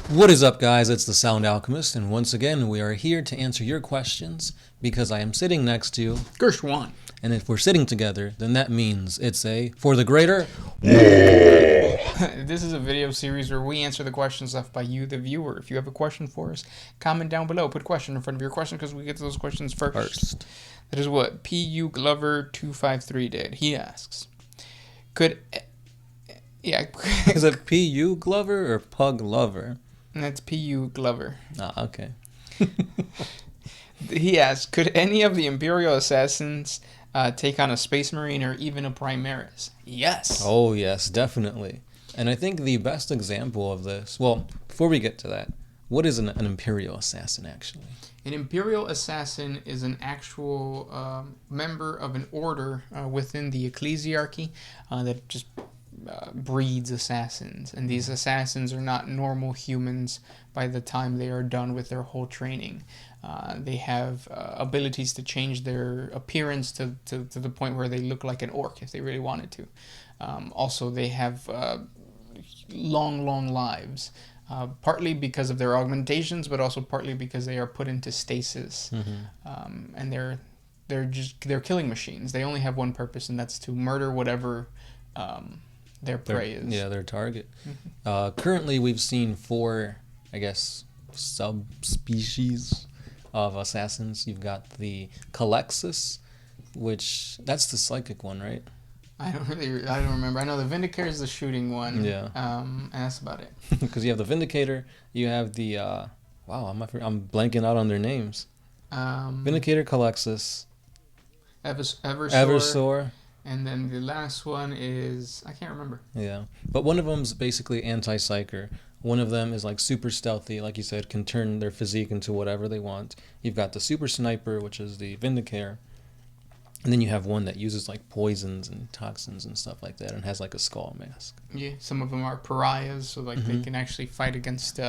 What is up, guys? It's the Sound Alchemist, and once again, we are here to answer your questions because I am sitting next to you. Gershwan. And if we're sitting together, then that means it's a for the greater. This is a video series where we answer the questions left by you, the viewer. If you have a question for us, comment down below. Put question in front of your question because we get to those questions first. That is what P.U. Glover 253 did. He asks, Is it P.U. Glover or Pug Lover? That's P.U. Glover. Ah, okay. He asks, could any of the Imperial assassins take on a Space Marine or even a Primaris? Yes. Oh, yes, definitely. And I think the best example of this, well, before we get to that, what is an Imperial assassin actually? An Imperial assassin is an actual member of an order within the ecclesiarchy that just breeds assassins. And these assassins are not normal humans by the time they are done with their whole training. They have abilities to change their appearance to the point where they look like an orc if they really wanted to. Also, they have long lives. Partly because of their augmentations, but also partly because they are put into stasis, and they're killing machines. They only have one purpose, and that's to murder whatever their prey is. Yeah, their target. Currently, we've seen 4, I guess, subspecies of assassins. You've got the Calexis, which that's the psychic one, right? I don't remember. I know the Vindicator is the shooting one. Yeah. And that's about it. Because you have the Vindicator, you have the I'm blanking out on their names. Vindicator, Calexis, Eversor, and then the last one is I can't remember. Yeah, but one of them's basically anti-psyker. One of them is like super stealthy, like you said, can turn their physique into whatever they want. You've got the super sniper, which is the Vindicator. And then you have one that uses like poisons and toxins and stuff like that and has like a skull mask. Yeah, some of them are pariahs, so like they can actually fight against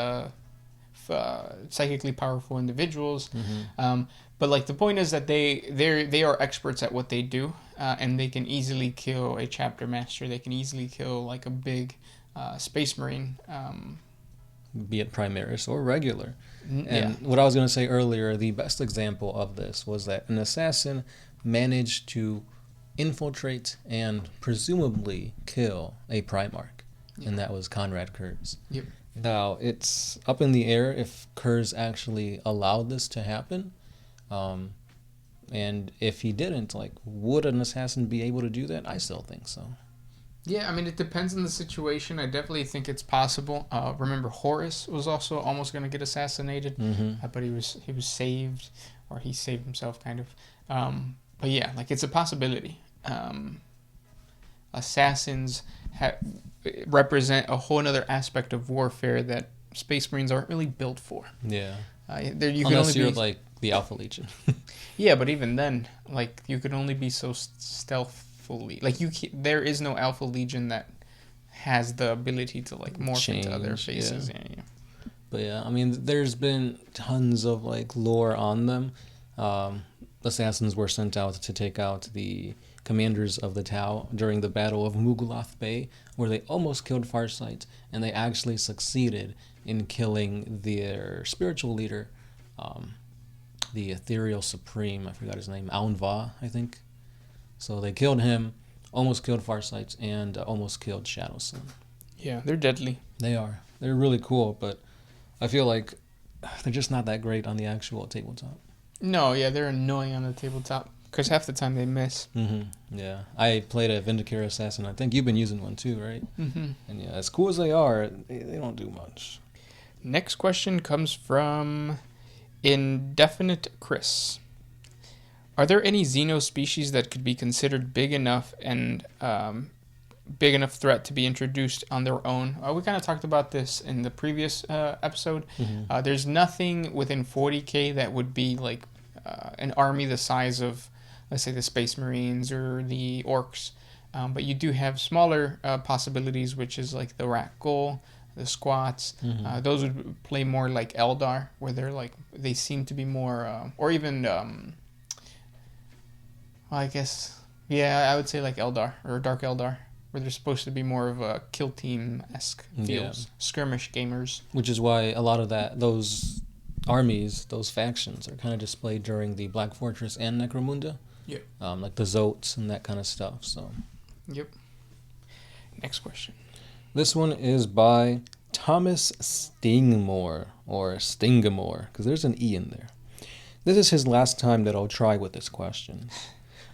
psychically powerful individuals. But like the point is that they are experts at what they do, and they can easily kill a chapter master. They can easily kill like a big space marine. Be it Primaris or regular. And what I was going to say earlier, the best example of this was that an assassin managed to infiltrate and presumably kill a Primarch, and that was Conrad Kurz. Yep. Now, it's up in the air if Kurz actually allowed this to happen, and if he didn't, like, would an assassin be able to do that? I still think so. Yeah, I mean, it depends on the situation. I definitely think it's possible. Remember, Horus was also almost going to get assassinated, but he was saved, or he saved himself, kind of. But yeah, like it's a possibility. Assassins represent a whole other aspect of warfare that Space Marines aren't really built for. Yeah. Unless you're like the Alpha Legion. Yeah, but even then, like you could only be so stealthily. Like there is no Alpha Legion that has the ability to like morph into other faces. Yeah. But yeah, I mean, there's been tons of like lore on them. Assassins were sent out to take out the commanders of the Tau during the Battle of Mugulath Bay, where they almost killed Farsight, and they actually succeeded in killing their spiritual leader, the Ethereal Supreme, I forgot his name, Aunva, I think. So they killed him, almost killed Farsight, and almost killed Shadowsun. Yeah, they're deadly. They are. They're really cool, but I feel like they're just not that great on the actual tabletop. No, yeah, they're annoying on the tabletop because half the time they miss. Yeah, I played a Vindicator Assassin. I think you've been using one too, right? And yeah, as cool as they are, they don't do much. Next question comes from Indefinite Chris. Are there any Xeno species that could be considered big enough and big enough threat to be introduced on their own? We kind of talked about this in the previous episode. There's nothing within 40K that would be like an army the size of, let's say, the Space Marines or the Orcs. But you do have smaller possibilities, which is like the Rakghoul, the Squats. Those would play more like Eldar, where they seem to be more, or even, I guess, yeah, I would say like Eldar or Dark Eldar. where they're supposed to be more of a kill team-esque feels. Yeah. Skirmish gamers. Which is why a lot of those armies, those factions, are kind of displayed during the Black Fortress and Necromunda. Yep. Like the Zotes and that kind of stuff. So. Yep. Next question. This one is by Thomas Stingmore, or Stingamore, because there's an E in there. This is his last time that I'll try with this question.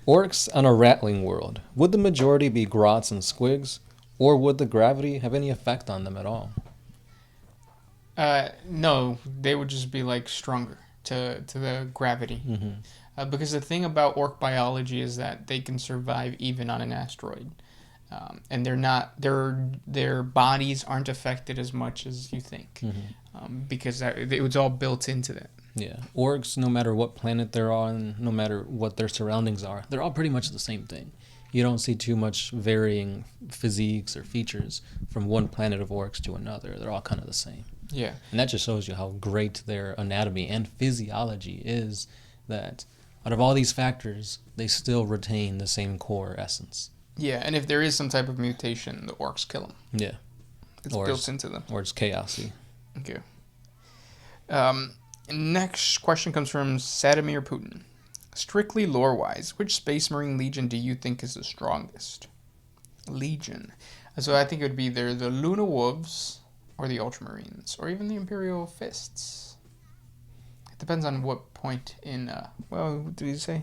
Orcs on a rattling world. Would the majority be grots and squigs, or would the gravity have any effect on them at all? No, they would just be like stronger to the gravity. Mm-hmm. Because the thing about orc biology is that they can survive even on an asteroid. And they're not their bodies aren't affected as much as you think, because it was all built into that. Yeah, orcs, no matter what planet they're on, no matter what their surroundings are, they're all pretty much the same thing. You don't see too much varying physiques or features from one planet of orcs to another. They're all kind of the same. Yeah, and that just shows you how great their anatomy and physiology is. That out of all these factors, they still retain the same core essence. Yeah, and if there is some type of mutation, the orcs kill them. Yeah. It's built into them. Or it's chaosy. Okay. Next question comes from Sadimir Putin. Strictly lore-wise, which Space Marine Legion do you think is the strongest? Legion. So I think it would be either the Luna Wolves or the Ultramarines, or even the Imperial Fists. It depends on what point in... what did he say?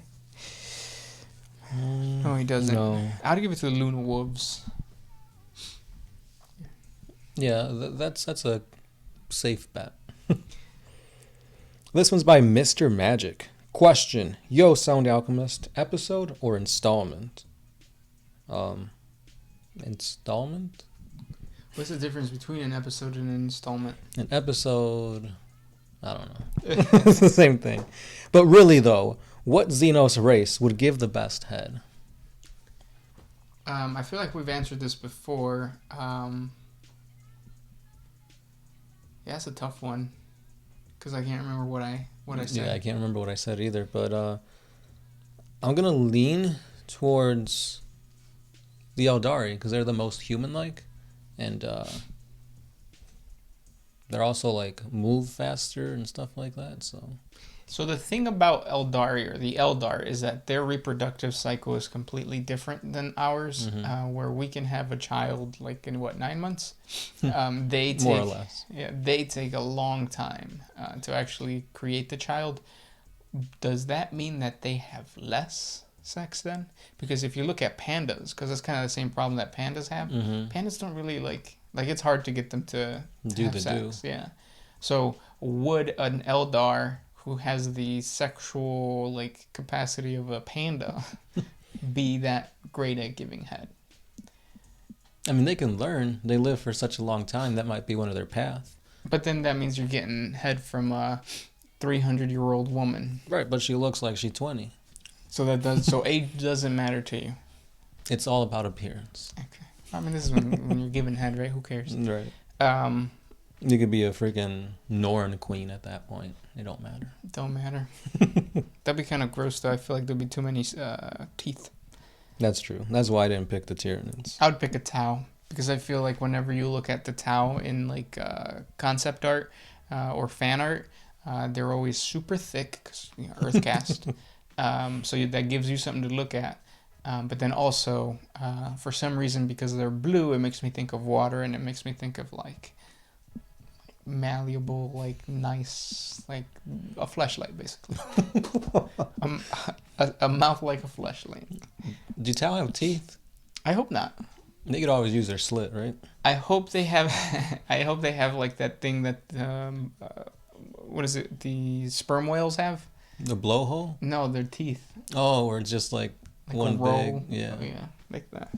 No, he doesn't. No. I'd give it to the Luna Wolves. Yeah, that's a safe bet. This one's by Mr. Magic. Question: Yo, Sound Alchemist, episode or installment? Installment? What's the difference between an episode and an installment? An episode, I don't know. It's the same thing. But really, though, what Xenos race would give the best head? I feel like we've answered this before. Yeah, it's a tough one because I can't remember what I said. Yeah, I can't remember what I said either. But I'm gonna lean towards the Eldari because they're the most human-like, and they're also like move faster and stuff like that. So the thing about Eldari or the Eldar is that their reproductive cycle is completely different than ours, where we can have a child like in 9 months. They take, more or less. Yeah, they take a long time to actually create the child. Does that mean that they have less sex then? Because if you look at pandas, because that's kind of the same problem that pandas have, pandas don't really like it's hard to get them to have sex. Yeah. So would an Eldar who has the sexual capacity of a panda be that great at giving head? I mean, they can learn. They live for such a long time. That might be one of their paths. But then that means you're getting head from a 300-year-old woman. Right, but she looks like she's 20. So age doesn't matter to you. It's all about appearance. Okay. I mean, this is when you're giving head, right? Who cares? Right. You could be a freaking Norn queen at that point. It don't matter. Don't matter. That'd be kind of gross, though. I feel like there'd be too many teeth. That's true. That's why I didn't pick the Tyranids. I would pick a Tau, because I feel like whenever you look at the Tau in concept art or fan art, they're always super thick, cause, Earthcast. So that gives you something to look at. But then also, for some reason, because they're blue, it makes me think of water, and it makes me think of malleable, nice, a fleshlight, basically. A mouth like a fleshlight. Do Tau have teeth? I hope not. They could always use their slit, right? I hope they have. I hope they have that thing that what is it? The sperm whales have. The blowhole? No, their teeth. Oh, or just one roll. big, yeah. Oh, yeah, like that.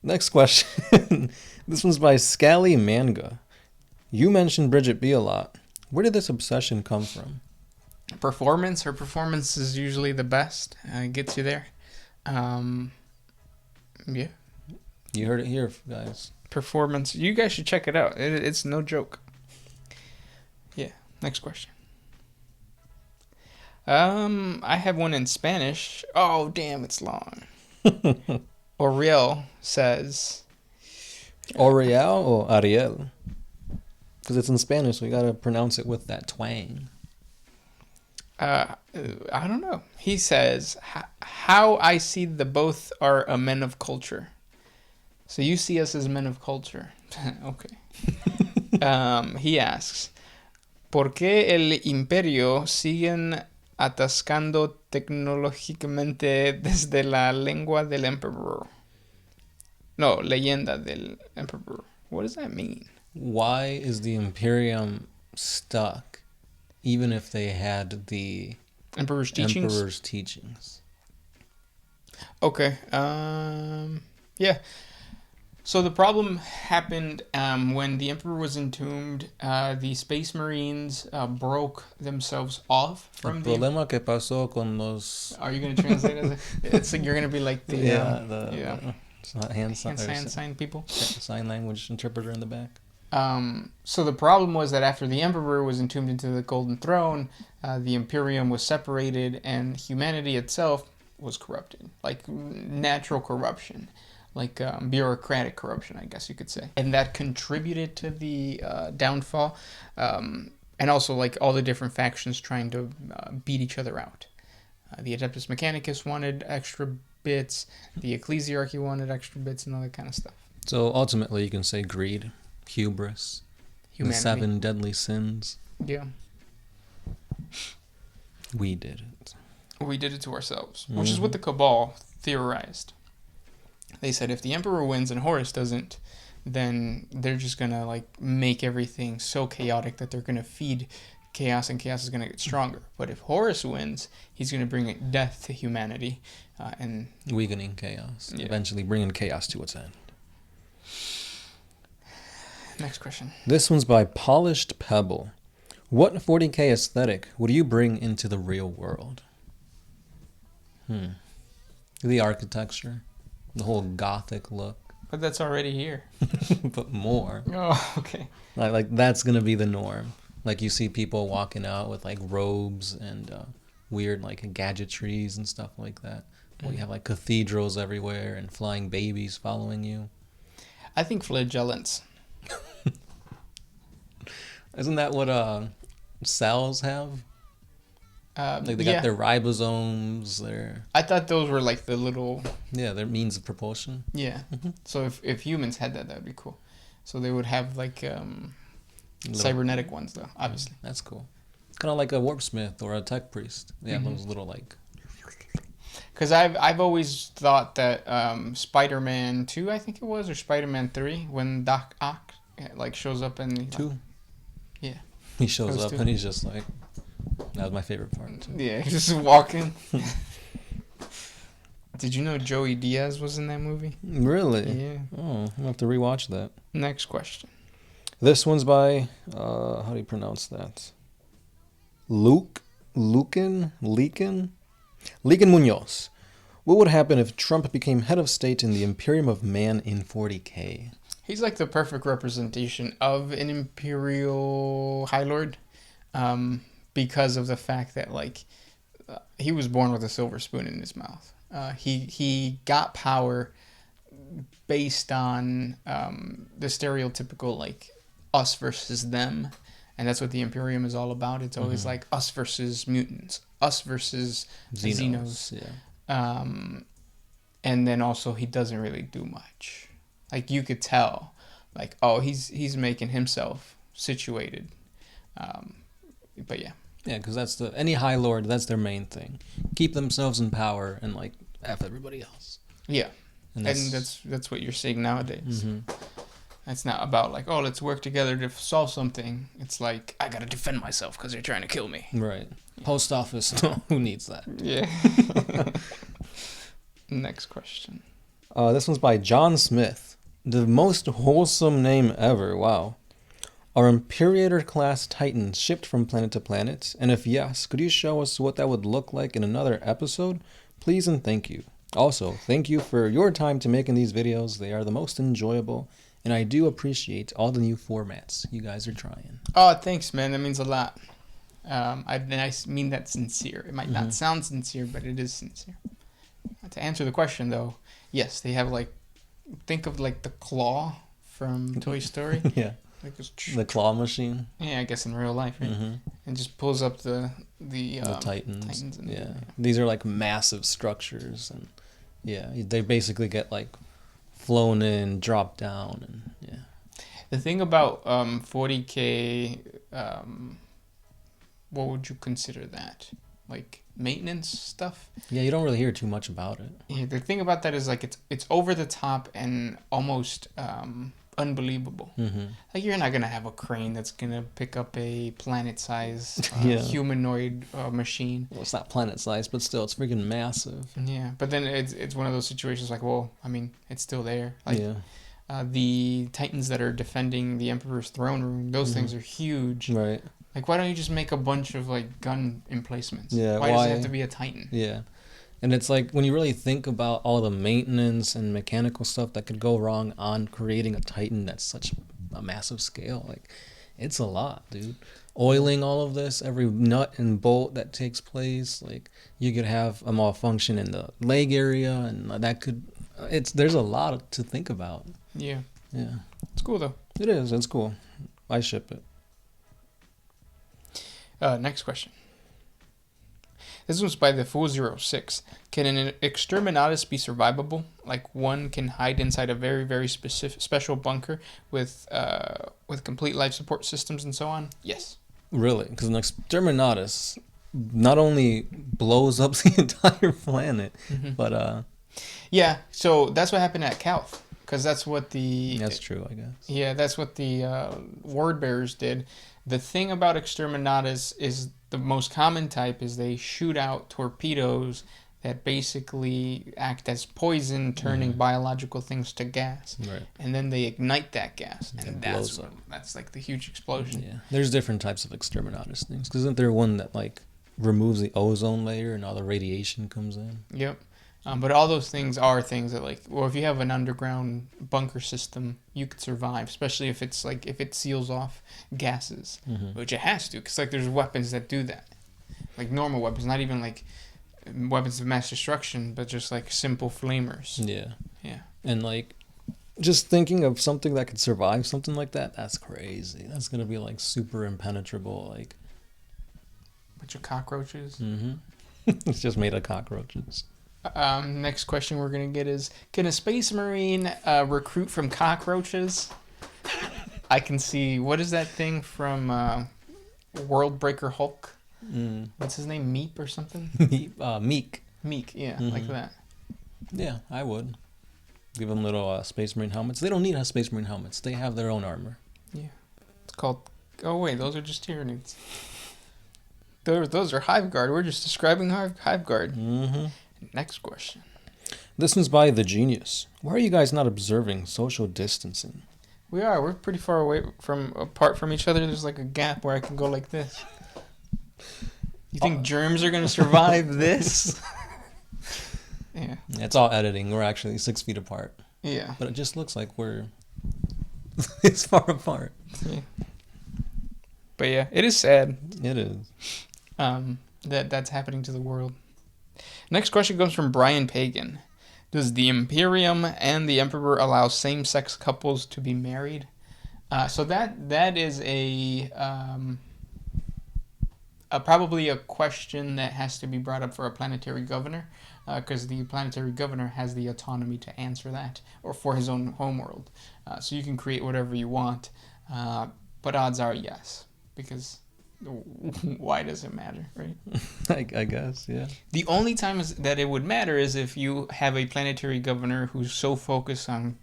Next question. This one's by Scally Manga. You mentioned Bridget B a lot. Where did this obsession come from? Performance. Her performance is usually the best. Gets you there. Yeah. You heard it here, guys. Performance. You guys should check it out. It's no joke. Yeah. Next question. I have one in Spanish. Oh, damn, it's long. Oriel says, Oriel or Ariel? Because it's in Spanish, so you gotta pronounce it with that twang. I don't know. He says, how I see the both are a men of culture. So you see us as men of culture. Okay. He asks, ¿por qué el imperio siguen atascando tecnológicamente desde la lengua del emperor? No, leyenda del emperor. What does that mean? Why is the Imperium stuck, even if they had the Emperor's teachings? Okay. Yeah. So the problem happened when the Emperor was entombed. The Space Marines broke themselves off from El problema que pasó con los... Are you going to translate it? It's like you're going to be like the... hand sign people. Sign language interpreter in the back. So the problem was that after the Emperor was entombed into the Golden Throne, the Imperium was separated and humanity itself was corrupted. Like natural corruption. Like bureaucratic corruption, I guess you could say. And that contributed to the downfall. And also like all the different factions trying to beat each other out. The Adeptus Mechanicus wanted extra bits. The Ecclesiarchy wanted extra bits and all that kind of stuff. So ultimately you can say greed, hubris, humanity. The 7 deadly sins. Yeah. We did it. We did it to ourselves, which is what the Cabal theorized. They said if the Emperor wins and Horus doesn't, then they're just going to like make everything so chaotic that they're going to feed chaos and chaos is going to get stronger. But if Horus wins, he's going to bring death to humanity and weakening chaos, eventually bringing chaos to its end. Next question. This one's by Polished Pebble. What 40K aesthetic would you bring into the real world? The architecture. The whole gothic look. But that's already here. But more. Oh, okay. Like that's going to be the norm. Like you see people walking out with like robes and weird like gadgetries and stuff like that. We have like cathedrals everywhere and flying babies following you. I think flagellants. Isn't that what cells have? Like they got their ribosomes. I thought those were like the little. Yeah, their means of propulsion. Yeah. So if humans had that would be cool. So they would have like cybernetic ones though, obviously. That's cool. Kind of like a warpsmith or a tech priest. They have those little like. Because I've always thought that Spider-Man 2, I think it was, or Spider-Man 3, when Doc Ock like shows up and 2. Yeah. He shows up and he's just like. That was my favorite part too. Yeah, just walking. Did you know Joey Diaz was in that movie? Really? Yeah. Oh, I'll have to rewatch that. Next question. This one's by, how do you pronounce that? Leakin Munoz. What would happen if Trump became head of state in the Imperium of Man in 40K? He's like the perfect representation of an Imperial High Lord. Because of the fact that like he was born with a silver spoon in his mouth. He got power based on the stereotypical like us versus them, and that's what the Imperium is all about. It's always like us versus mutants, us versus Xenos. Yeah. And then also he doesn't really do much. Like you could tell, like he's making himself situated. But yeah. Yeah, because that's any High Lord, that's their main thing. Keep themselves in power and like F everybody else. Yeah, and that's what you're seeing nowadays. It's not about like, let's work together to solve something. It's like, I gotta defend myself because they're trying to kill me. Right. Yeah. Post office, who needs that? Yeah. Next question. This one's by John Smith. The most wholesome name ever. Wow. Are Imperator-class Titans shipped from planet to planet? And if yes, could you show us what that would look like in another episode? Please and thank you. Also, thank you for your time to making these videos. They are the most enjoyable, and I do appreciate all the new formats you guys are trying. Oh, thanks, man. That means a lot. I mean that sincere. It might not sound sincere, but it is sincere. To answer the question, though, yes, they have like, think of like the claw from Toy Story. Yeah. Like just, The claw machine. yeah, I guess in real life, right? Mm-hmm. And just pulls up the Titans. and, Yeah. These are like massive structures, and yeah, they basically get like flown in, dropped down, and yeah. The thing about 40K, what would you consider that? Like maintenance stuff? Yeah, you don't really hear too much about it. Yeah, the thing about that is like it's over the top and almost unbelievable. Mm-hmm. Like you're not gonna have a crane that's gonna pick up a planet-sized Yeah. humanoid machine. Well, it's not planet size, but still, it's freaking massive. Yeah, but then it's one of those situations like, well, I mean, it's still there. Like Yeah. the Titans that are defending the Emperor's throne room, those things are huge. Right. Like, why don't you just make a bunch of like gun emplacements? Yeah, Why does it why- have to be a Titan? Yeah. And it's like when you really think about all the maintenance and mechanical stuff that could go wrong on creating a Titan that's such a massive scale, like it's a lot, dude. Oiling all of this, every nut and bolt that takes place, like you could have a malfunction in the leg area, and that could. There's a lot to think about. Yeah, Yeah, it's cool though. it is. It's cool. I ship it. Next question. This one's by the Fool06. Can an exterminatus be survivable? Like one can hide inside a very, very special bunker with complete life support systems and so on? Yes. Really, because an exterminatus not only blows up the entire planet, but Yeah, so that's what happened at Calth. Because that's what the... that's true, I guess. Yeah, that's what the word bearers did. The thing about exterminatus is the most common type is they shoot out torpedoes that basically act as poison, turning biological things to gas. Right. And then they ignite that gas, It and blows up. that's like the huge explosion. Yeah, there's different types of exterminatus things. Cause isn't there one that like removes the ozone layer and all the radiation comes in? Yep. But all those things are things that, like, well, if you have an underground bunker system, you could survive, especially if it's like if it seals off gases, which it has to, because like there's weapons that do that, like normal weapons, not even like weapons of mass destruction, but just like simple flamers. Yeah. Yeah. And like, just thinking of something that could survive something like that, that's crazy. That's gonna be like super impenetrable. Like, Bunch of cockroaches. It's just made of cockroaches. Next question we're gonna get is: can a space marine recruit from cockroaches? I can see. What is that thing from World Breaker Hulk? What's his name? Meep or something? Meek. Meek, yeah, like that. Yeah, I would. Give them little Space Marine helmets. They don't need Space Marine helmets. They have their own armor. Yeah, it's called. Oh wait, those are just Tyranids. Those are Hive Guard. We're just describing Hive Guard. Next question. This one's by The Genius. Why are you guys not observing social distancing? We are. We're pretty far away apart from each other. There's like a gap where I can go like this. You think germs are gonna survive this? Yeah. It's all editing. We're actually 6 feet apart. Yeah. But it just looks like we're it's far apart. Yeah. But yeah, it is sad. It is. That's happening to the world. Next question comes from Brian Pagan. Does the Imperium and the Emperor allow same-sex couples to be married? So that is probably a question that has to be brought up for a planetary governor, because the planetary governor has the autonomy to answer that, or for his own homeworld. So you can create whatever you want, but odds are yes, because why does it matter, right? I guess, yeah. The only time that it would matter is if you have a planetary governor who's so focused on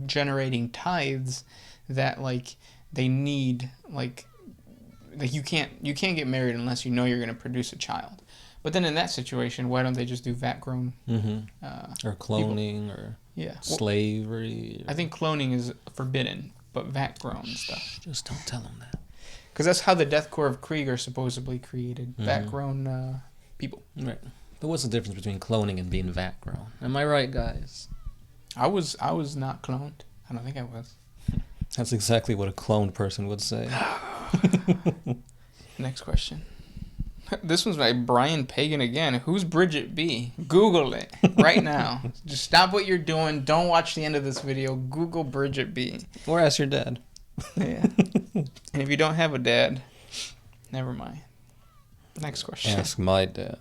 generating tithes that like they need like you can't get married unless you know you're going to produce a child. But then in that situation, why don't they just do vat grown? Or cloning, or slavery. I think cloning is forbidden, but vat grown stuff. Just don't tell them that. Because that's how the Death Corps of Krieg are supposedly created. Vat-grown people. Right. But what's the difference between cloning and being vat-grown? Am I right, guys? I was not cloned. I don't think I was. That's exactly what a cloned person would say. Next question. This one's by Brian Pagan again. Who's Bridget B? Google it right now. Just stop what you're doing. Don't watch the end of this video. Google Bridget B. Or ask your dad. Yeah. And if you don't have a dad, never mind. Next question. Ask my dad.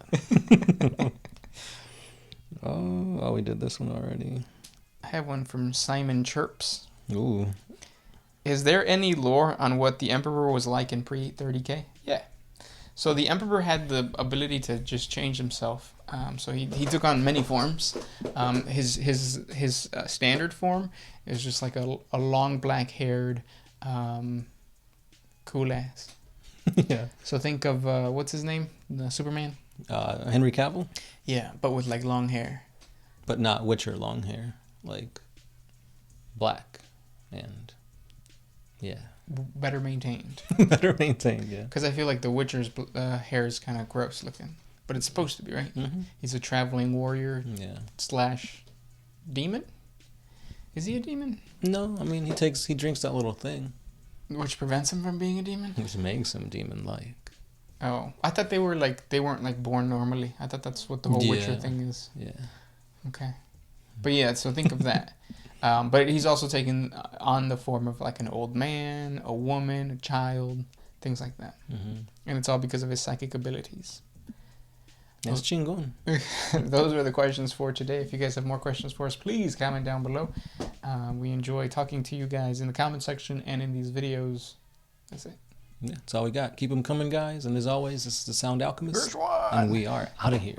Oh, we did this one already. I have one from Simon Chirps. Ooh. Is there any lore on what the Emperor was like in pre-30K? Yeah. So the Emperor had the ability to just change himself. So he took on many forms. His standard form is just like a long black-haired cool ass. Yeah. So think of what's his name? The Superman. Henry Cavill, Yeah, but with like long hair. but not Witcher long hair, like black, and yeah, Better maintained. better maintained. Yeah. Because I feel like the Witcher's hair is kind of gross looking, but it's supposed to be, right? Mm-hmm. He's a traveling warrior Yeah. / demon. Is he a demon? No, I mean he drinks that little thing, Which prevents him from being a demon? which makes him demon-like. Oh, I thought they weren't like born normally. I thought that's what the whole Witcher Yeah. thing is. Yeah. Okay. But yeah, so think of that. But he's also taken on the form of like an old man, a woman, a child, things like that. Mm-hmm. And it's all because of his psychic abilities. That's chingon. Those are the questions for today. If you guys have more questions for us, please comment down below. We enjoy talking to you guys in the comment section and in these videos. That's it. Yeah, that's all we got. Keep them coming, guys. And as always, this is the Sound Alchemist, Here's one. and we are out of here.